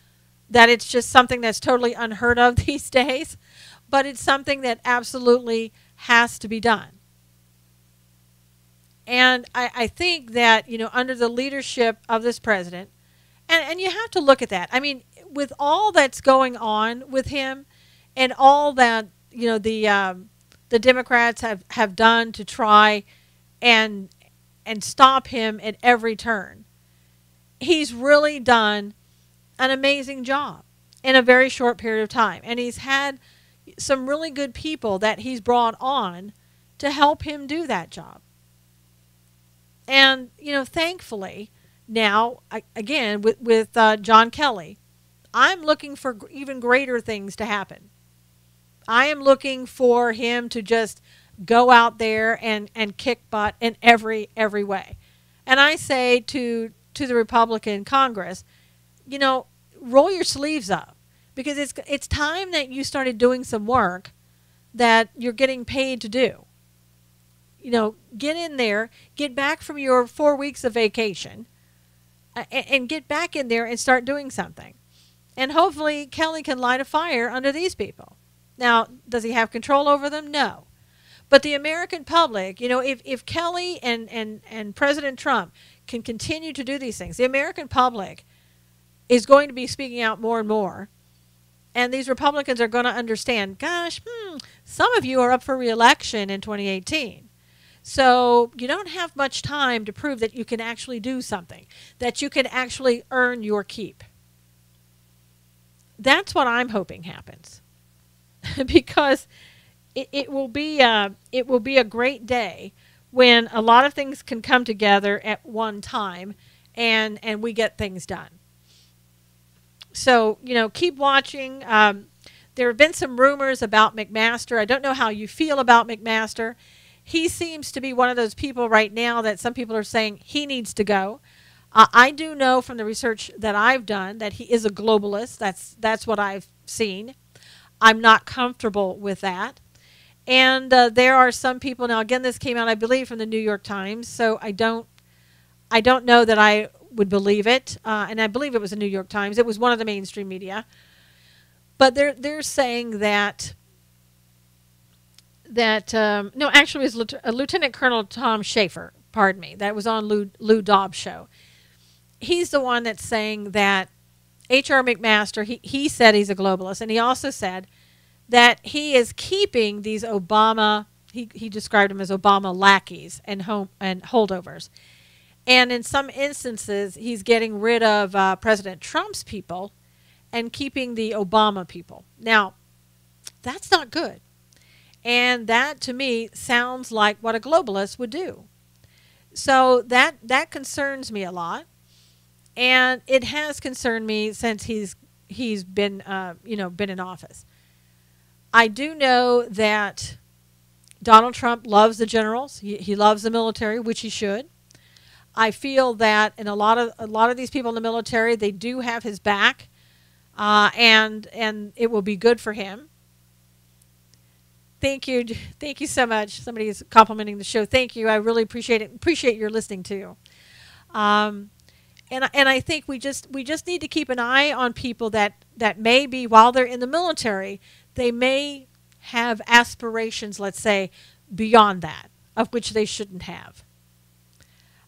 [SPEAKER 1] that it's just something that's totally unheard of these days, but it's something that absolutely has to be done. And I think that, under the leadership of this president, and you have to look at that. I mean, with all that's going on with him, and all that, the Democrats have done to try and stop him at every turn. He's really done an amazing job in a very short period of time. And he's had some really good people that he's brought on to help him do that job. And, thankfully, now, again, with John Kelly, I'm looking for even greater things to happen. I am looking for him to just go out there and kick butt in every way. And I say to the Republican Congress, roll your sleeves up, because it's time that you started doing some work that you're getting paid to do. Get in there, get back from your 4 weeks of vacation, and get back in there and start doing something. And hopefully Kelly can light a fire under these people. Now, does he have control over them? No. But the American public, if Kelly and President Trump can continue to do these things, the American public is going to be speaking out more and more. And these Republicans are going to understand, gosh, some of you are up for re-election in 2018. So you don't have much time to prove that you can actually do something, that you can actually earn your keep. That's what I'm hoping happens. Because it will be a great day when a lot of things can come together at one time and we get things done. So, keep watching. There have been some rumors about McMaster. I don't know how you feel about McMaster. He seems to be one of those people right now that some people are saying he needs to go. I do know from the research that I've done that he is a globalist. That's what I've seen. I'm not comfortable with that. And there are some people, now again, this came out, I believe, from the New York Times, so I don't know that I would believe it. And I believe it was the New York Times. It was one of the mainstream media. But they're saying that no, actually it was Lieutenant Colonel Tom Schaefer, pardon me, that was on Lou Dobbs' show. He's the one that's saying that H.R. McMaster, he said he's a globalist, and he also said that he is keeping these Obama, he described them as Obama lackeys and holdovers. And in some instances, he's getting rid of President Trump's people and keeping the Obama people. Now, that's not good. And that, to me, sounds like what a globalist would do. So that concerns me a lot. And it has concerned me since he's been been in office. I do know that Donald Trump loves the generals. He loves the military, which he should. I feel that in a lot of these people in the military, they do have his back, and it will be good for him. Thank you so much. Somebody is complimenting the show. Thank you. I really appreciate it. Appreciate your listening too. And I think we just need to keep an eye on people that may be, while they're in the military, they may have aspirations, let's say, beyond that, of which they shouldn't have.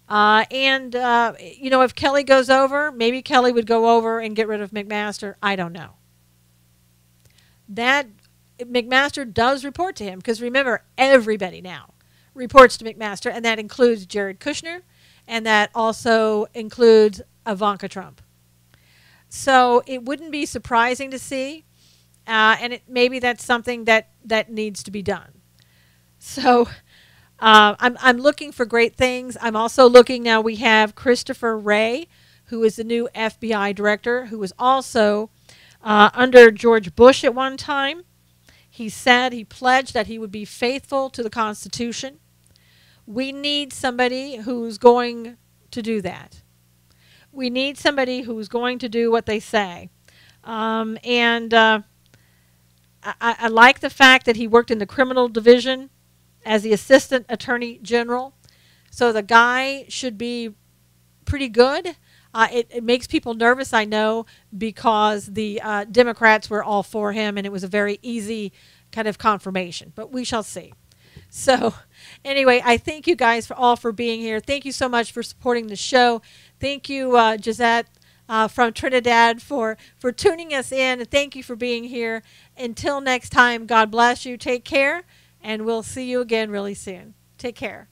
[SPEAKER 1] If Kelly goes over, maybe Kelly would go over and get rid of McMaster. I don't know. That McMaster does report to him, because remember, everybody now reports to McMaster, and that includes Jared Kushner, and that also includes Ivanka Trump. So it wouldn't be surprising to see, and maybe that's something that needs to be done. So I'm looking for great things. I'm also looking now. We have Christopher Wray, who is the new FBI director, who was also under George Bush at one time. He pledged that he would be faithful to the Constitution. We need somebody who's going to do that. We need somebody who's going to do what they say. I like the fact that he worked in the criminal division as the assistant attorney general. So the guy should be pretty good. It makes people nervous, I know, because the Democrats were all for him, and it was a very easy kind of confirmation. But we shall see. So anyway, I thank you guys for being here. Thank you so much for supporting the show. Thank you, Gisette, from Trinidad for tuning us in. Thank you for being here. Until next time, God bless you. Take care, and we'll see you again really soon. Take care.